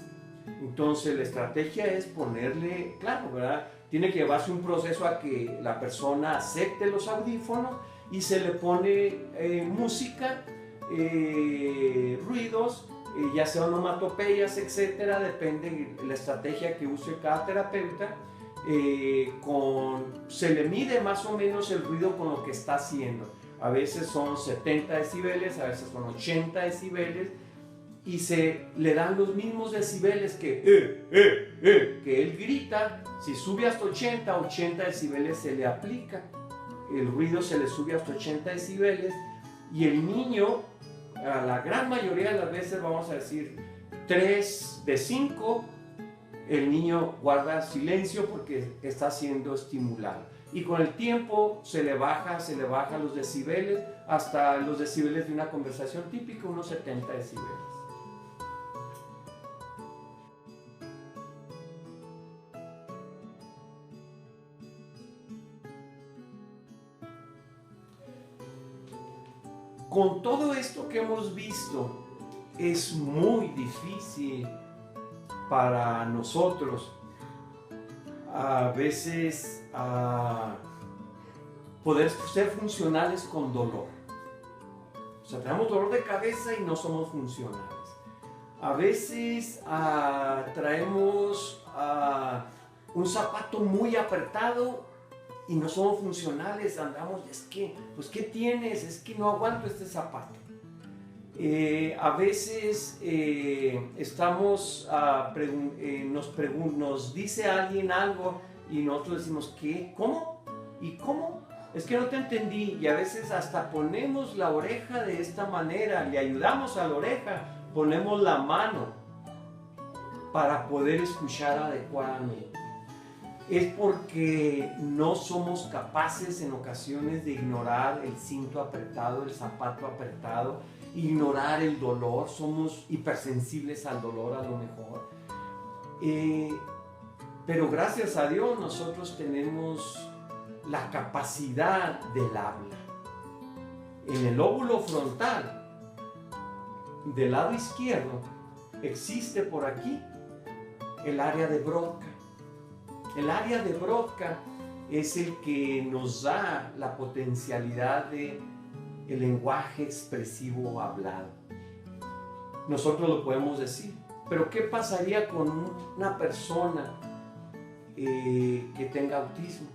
Entonces la estrategia es ponerle, claro, ¿verdad? Tiene que llevarse un proceso a que la persona acepte los audífonos y se le pone música, ruidos, ya sea onomatopeyas, etcétera, depende de la estrategia que use cada terapeuta. Se le mide más o menos el ruido con lo que está haciendo. A veces son 70 decibeles, a veces son 80 decibeles, y se le dan los mismos decibeles que él grita. Si sube hasta 80 decibeles se le aplica. El ruido se le sube hasta 80 decibeles y el niño, a la gran mayoría de las veces, vamos a decir 3 de 5, el niño guarda silencio porque está siendo estimulado. Y con el tiempo se le baja los decibeles hasta los decibeles de una conversación típica, unos 70 decibeles. Con todo esto que hemos visto, es muy difícil para nosotros a veces poder ser funcionales con dolor. O sea, tenemos dolor de cabeza y no somos funcionales. A veces traemos un zapato muy apretado y no somos funcionales, andamos, pues ¿qué tienes? Es que no aguanto este zapato. A veces nos dice alguien algo y nosotros decimos, ¿qué? ¿Cómo? ¿Y cómo? Es que no te entendí, y a veces hasta ponemos la oreja de esta manera, le ayudamos a la oreja ponemos la mano para poder escuchar adecuadamente. Es porque no somos capaces en ocasiones de ignorar el cinto apretado, el zapato apretado, ignorar el dolor. Somos hipersensibles al dolor a lo mejor. Pero gracias a Dios nosotros tenemos la capacidad del habla. En el lóbulo frontal del lado izquierdo existe por aquí el área de Broca. El área de Broca es el que nos da la potencialidad de el lenguaje expresivo hablado. Nosotros lo podemos decir, pero ¿qué pasaría con una persona que tenga autismo?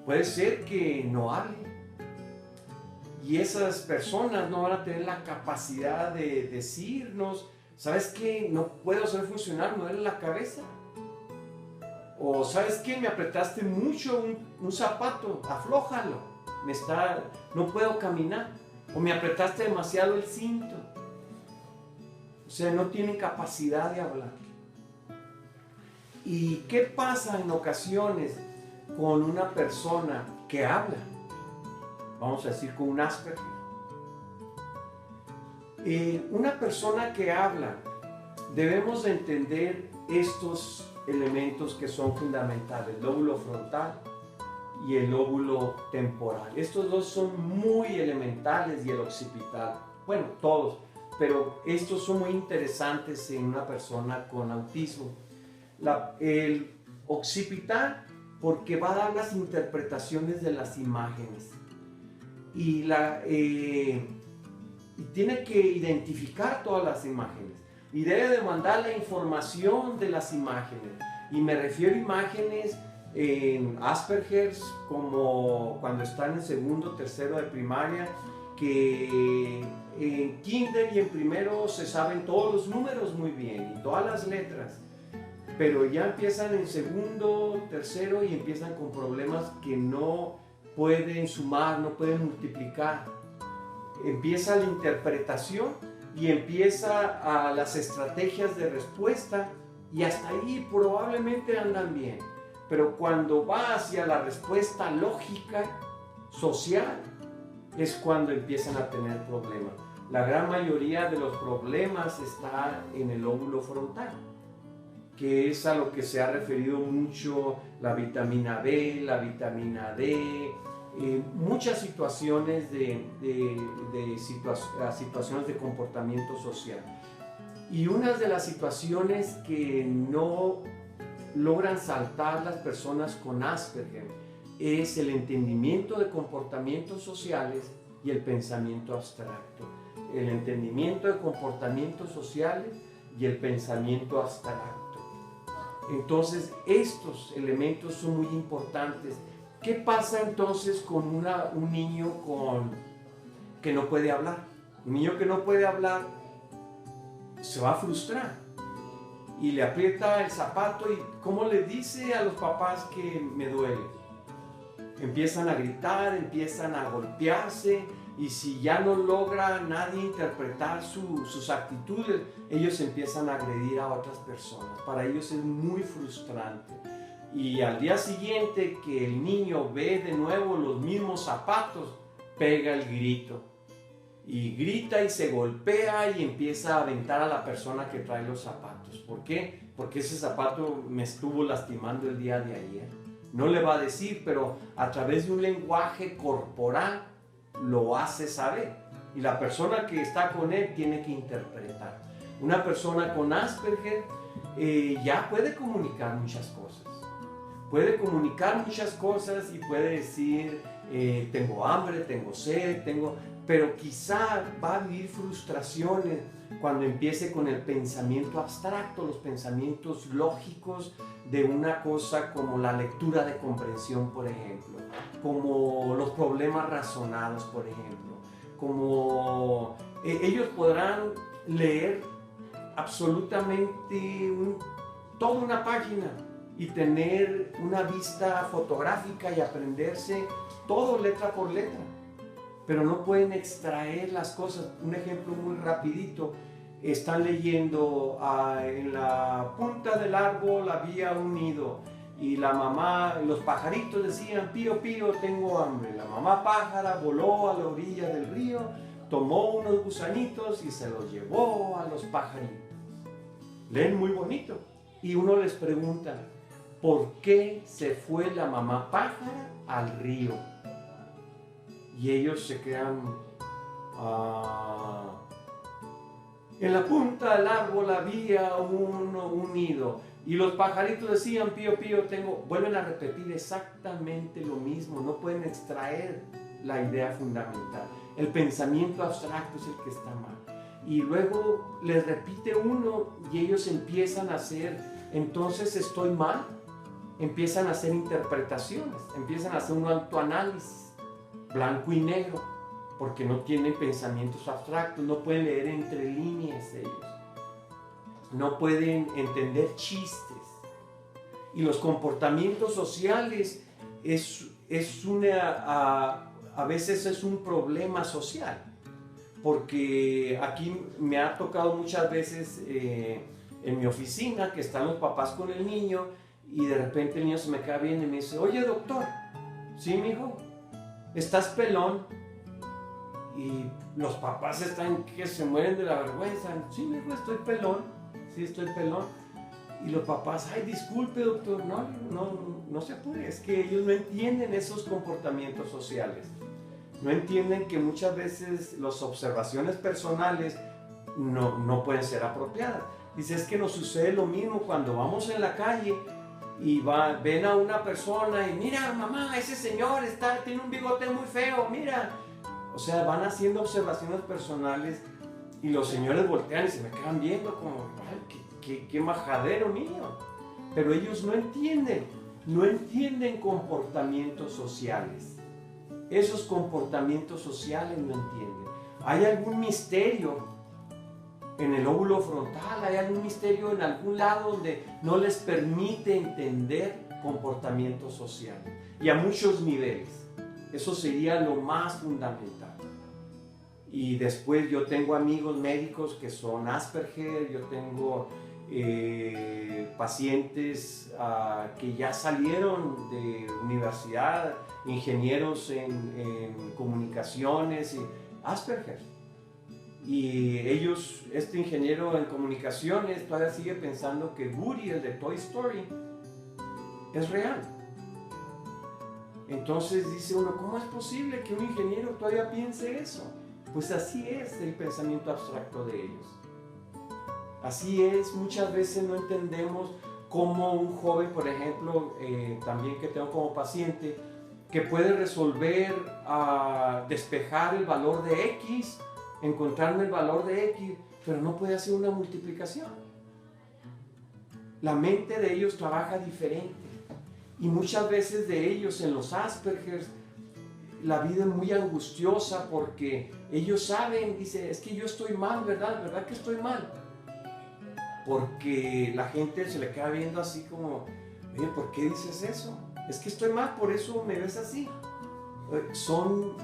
Puede ser que no hable y esas personas no van a tener la capacidad de decirnos, ¿sabes qué? No puedo hacer funcionar, me duele la cabeza. O ¿sabes qué? Me apretaste mucho un zapato, aflójalo, no puedo caminar. O me apretaste demasiado el cinto. O sea, no tienen capacidad de hablar. ¿Y qué pasa en ocasiones con una persona que habla? Vamos a decir con un Asperger. Una persona que habla, debemos de entender estos elementos que son fundamentales, el lóbulo frontal y el lóbulo temporal. Estos dos son muy elementales y el occipital, bueno, todos, pero estos son muy interesantes en una persona con autismo. El occipital, porque va a dar las interpretaciones de las imágenes y tiene que identificar todas las imágenes y debe de mandar la información de las imágenes. Y me refiero a imágenes en Asperger, como cuando están en segundo, tercero de primaria, que en kinder y en primero se saben todos los números muy bien y todas las letras, pero ya empiezan en segundo, tercero y empiezan con problemas que no pueden sumar, no pueden multiplicar. Empieza la interpretación y empieza a las estrategias de respuesta y hasta ahí probablemente andan bien. Pero cuando va hacia la respuesta lógica, social, es cuando empiezan a tener problemas. La gran mayoría de los problemas está en el lóbulo frontal, que es a lo que se ha referido mucho la vitamina B, la vitamina D, muchas situaciones situaciones de comportamiento social. Y una de las situaciones que no logran saltar las personas con Asperger es el entendimiento de comportamientos sociales y el pensamiento abstracto. El entendimiento de comportamientos sociales y el pensamiento abstracto. Entonces, estos elementos son muy importantes. ¿Qué pasa entonces con un niño que no puede hablar? Un niño que no puede hablar se va a frustrar y le aprieta el zapato y ¿cómo le dice a los papás que me duele? Empiezan a gritar, empiezan a golpearse y si ya no logra nadie interpretar sus actitudes, ellos empiezan a agredir a otras personas. Para ellos es muy frustrante. Y al día siguiente que el niño ve de nuevo los mismos zapatos, pega el grito. Y grita y se golpea y empieza a aventar a la persona que trae los zapatos. ¿Por qué? Porque ese zapato me estuvo lastimando el día de ayer. No le va a decir, pero a través de un lenguaje corporal lo hace saber. Y la persona que está con él tiene que interpretar. Una persona con Asperger ya puede comunicar muchas cosas. Puede comunicar muchas cosas y puede decir, tengo hambre, tengo sed, pero quizá va a vivir frustraciones cuando empiece con el pensamiento abstracto, los pensamientos lógicos de una cosa como la lectura de comprensión, por ejemplo, como los problemas razonados, por ejemplo, como ellos podrán leer absolutamente toda una página y tener una vista fotográfica y aprenderse todo letra por letra, pero no pueden extraer las cosas. Un ejemplo muy rapidito, están leyendo, en la punta del árbol había un nido y la mamá, los pajaritos decían, pío, pío, tengo hambre. La mamá pájara voló a la orilla del río, tomó unos gusanitos y se los llevó a los pajaritos. Leen muy bonito. Y uno les pregunta, ¿por qué se fue la mamá pájara al río? Y ellos se quedan, en la punta del árbol había un nido. Y los pajaritos decían, pío, pío, tengo... Vuelven a repetir exactamente lo mismo. No pueden extraer la idea fundamental. El pensamiento abstracto es el que está mal. Y luego les repite uno y ellos empiezan a hacer, entonces estoy mal. Empiezan a hacer interpretaciones, empiezan a hacer un autoanálisis, blanco y negro, porque no tienen pensamientos abstractos, no pueden leer entre líneas ellos. No pueden entender chistes. Y los comportamientos sociales a veces es un problema social. Porque aquí me ha tocado muchas veces en mi oficina que están los papás con el niño y de repente el niño se me queda viendo y me dice, oye doctor, ¿sí mijo? ¿Estás pelón? Y los papás están que se mueren de la vergüenza. Sí mijo, estoy pelón. Sí, estoy pelón. Y los papás, ay, disculpe doctor, no se apure, es que ellos no entienden esos comportamientos sociales. No entienden que muchas veces las observaciones personales no pueden ser apropiadas. Dice, es que nos sucede lo mismo cuando vamos en la calle y ven a una persona y mira, mamá, ese señor tiene un bigote muy feo, mira. O sea, van haciendo observaciones personales y los señores voltean y se me quedan viendo como, ay, qué majadero mío. Pero ellos no entienden comportamientos sociales. Esos comportamientos sociales no entienden. Hay algún misterio en el lóbulo frontal, hay algún misterio en algún lado donde no les permite entender comportamientos sociales. Y a muchos niveles. Eso sería lo más fundamental. Y después yo tengo amigos médicos que son Asperger, yo tengo pacientes que ya salieron de universidad, ingenieros en comunicaciones, y Asperger. Y ellos, este ingeniero en comunicaciones todavía sigue pensando que Woody, el de Toy Story, es real. Entonces dice uno, ¿cómo es posible que un ingeniero todavía piense eso? Pues así es el pensamiento abstracto de ellos. Así es, muchas veces no entendemos cómo un joven, por ejemplo, también que tengo como paciente, que puede resolver, despejar el valor de X, encontrarme el valor de X, pero no puede hacer una multiplicación. La mente de ellos trabaja diferente. Y muchas veces de ellos en los Asperger, la vida es muy angustiosa porque ellos saben, dice, es que yo estoy mal, ¿verdad? ¿Verdad que estoy mal? Porque la gente se le queda viendo así como, oye, ¿por qué dices eso? Es que estoy mal, por eso me ves así. Son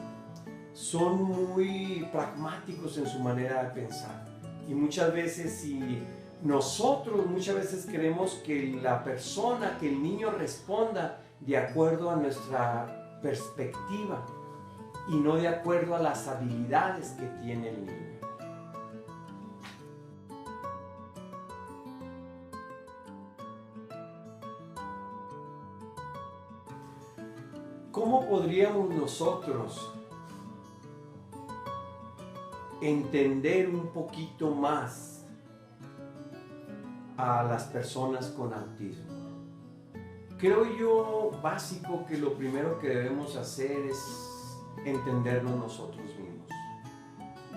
muy pragmáticos en su manera de pensar. Y muchas veces si nosotros muchas veces queremos que la persona, que el niño responda de acuerdo a nuestra perspectiva y no de acuerdo a las habilidades que tiene el niño. ¿Cómo podríamos nosotros entender un poquito más a las personas con autismo? Creo yo básico que lo primero que debemos hacer es entendernos nosotros mismos.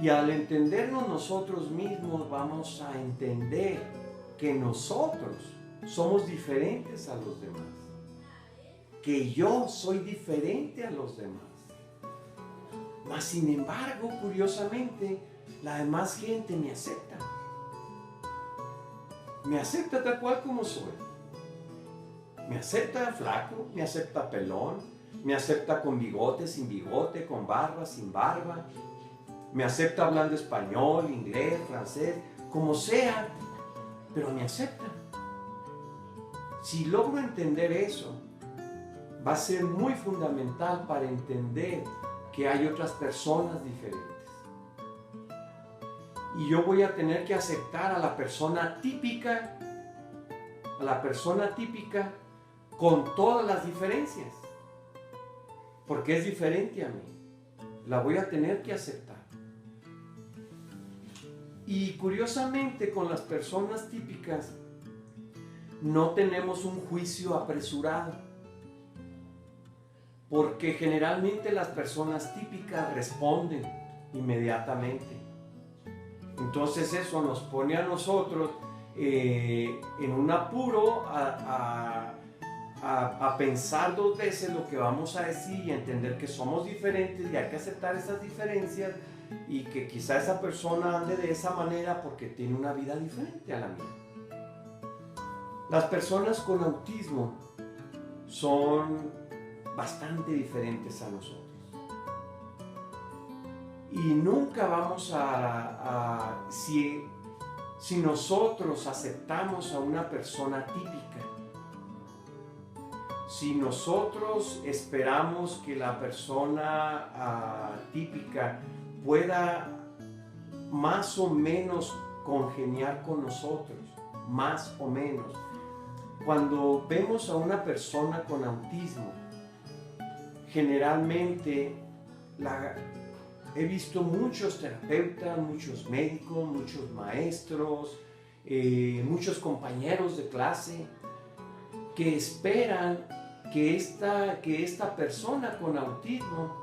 Y al entendernos nosotros mismos vamos a entender que nosotros somos diferentes a los demás. Que yo soy diferente a los demás. Mas sin embargo, curiosamente, la demás gente me acepta. Me acepta tal cual como soy. Me acepta flaco, me acepta pelón, me acepta con bigote, sin bigote, con barba, sin barba. Me acepta hablando español, inglés, francés. como sea, pero me aceptan. Si logro entender eso, va a ser muy fundamental para entender que hay otras personas diferentes. Y yo voy a tener que aceptar a la persona típica con todas las diferencias, porque es diferente a mí. La voy a tener que aceptar. Y curiosamente, con las personas típicas no tenemos un juicio apresurado, porque generalmente las personas típicas responden inmediatamente. Entonces eso nos pone a nosotros en un apuro a pensar dos veces lo que vamos a decir y a entender que somos diferentes y hay que aceptar esas diferencias y que quizá esa persona ande de esa manera porque tiene una vida diferente a la mía. Las personas con autismo son bastante diferentes a nosotros. Y nunca vamos si nosotros aceptamos a una persona típica, si nosotros esperamos que la persona típica pueda más o menos congeniar con nosotros, más o menos. Cuando vemos a una persona con autismo, generalmente he visto muchos terapeutas, muchos médicos, muchos maestros, muchos compañeros de clase que esperan que esta persona con autismo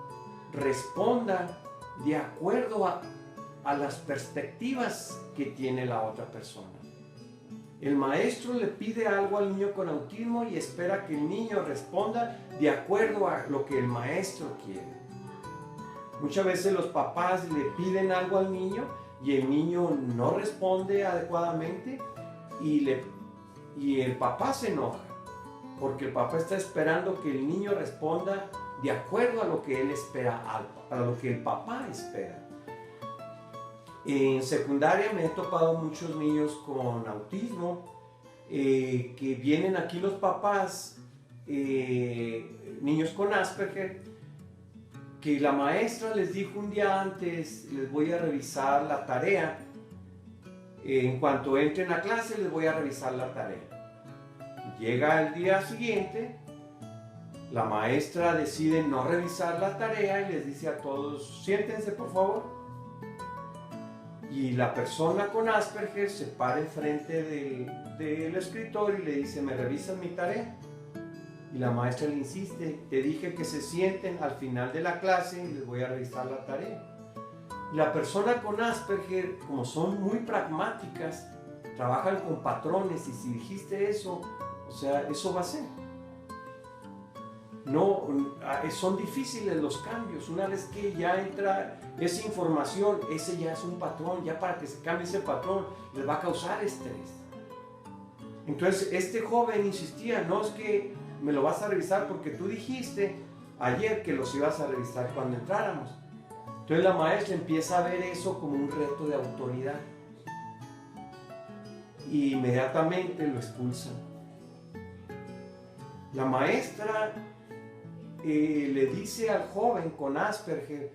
responda de acuerdo a las perspectivas que tiene la otra persona. El maestro le pide algo al niño con autismo y espera que el niño responda de acuerdo a lo que el maestro quiere. Muchas veces los papás le piden algo al niño y el niño no responde adecuadamente y el papá se enoja porque el papá está esperando que el niño responda de acuerdo a lo que él espera, a lo que el papá espera. En secundaria me he topado muchos niños con autismo que vienen aquí los papás, niños con Asperger, que la maestra les dijo un día antes: les voy a revisar la tarea, en cuanto entren a clase les voy a revisar la tarea. Llega el día siguiente, la maestra decide no revisar la tarea y les dice a todos: siéntense por favor. Y la persona con Asperger se para enfrente del escritorio y le dice: ¿me revisan mi tarea? Y la maestra le insiste: te dije que se sienten al final de la clase y les voy a revisar la tarea. Y la persona con Asperger, como son muy pragmáticas, trabajan con patrones y si dijiste eso, o sea, eso va a ser. No, son difíciles los cambios. Una vez que ya entra esa información, ese ya es un patrón. Ya para que se cambie ese patrón les va a causar estrés. Entonces este joven insistía: no, es que me lo vas a revisar porque tú dijiste ayer que los ibas a revisar cuando entráramos. Entonces la maestra empieza a ver eso como un reto de autoridad y inmediatamente lo expulsan. La maestra le dice al joven con Asperger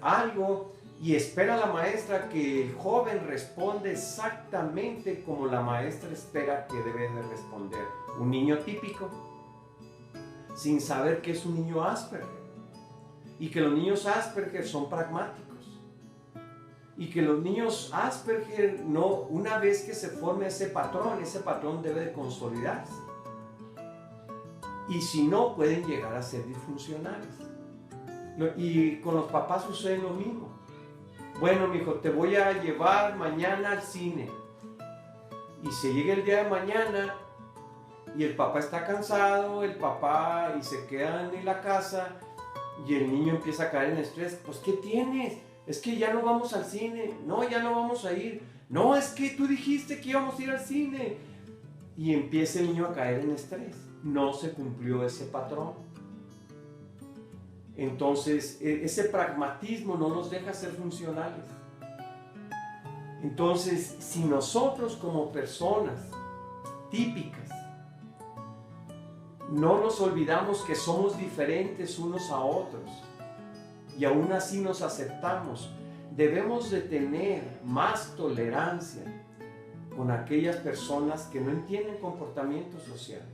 algo y espera a la maestra que el joven responda exactamente como la maestra espera que debe de responder un niño típico, sin saber que es un niño Asperger y que los niños Asperger son pragmáticos y que los niños Asperger no, una vez que se forme ese patrón debe de consolidarse. Y si no, pueden llegar a ser disfuncionales. Y con los papás sucede lo mismo. Bueno, mijo, te voy a llevar mañana al cine. Y se llega el día de mañana y el papá está cansado, y se quedan en la casa y el niño empieza a caer en estrés. Pues, ¿qué tienes? Es que ya no vamos al cine. No, ya no vamos a ir. No, es que tú dijiste que íbamos a ir al cine. Y empieza el niño a caer en estrés. No se cumplió ese patrón. Entonces, ese pragmatismo no nos deja ser funcionales. Entonces, si nosotros como personas típicas no nos olvidamos que somos diferentes unos a otros y aún así nos aceptamos, debemos de tener más tolerancia con aquellas personas que no entienden comportamientos sociales.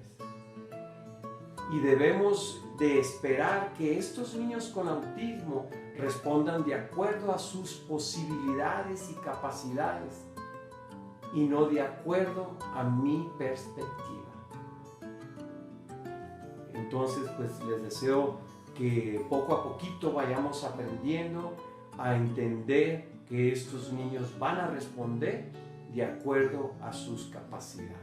Y debemos de esperar que estos niños con autismo respondan de acuerdo a sus posibilidades y capacidades y no de acuerdo a mi perspectiva. Entonces, pues les deseo que poco a poquito vayamos aprendiendo a entender que estos niños van a responder de acuerdo a sus capacidades.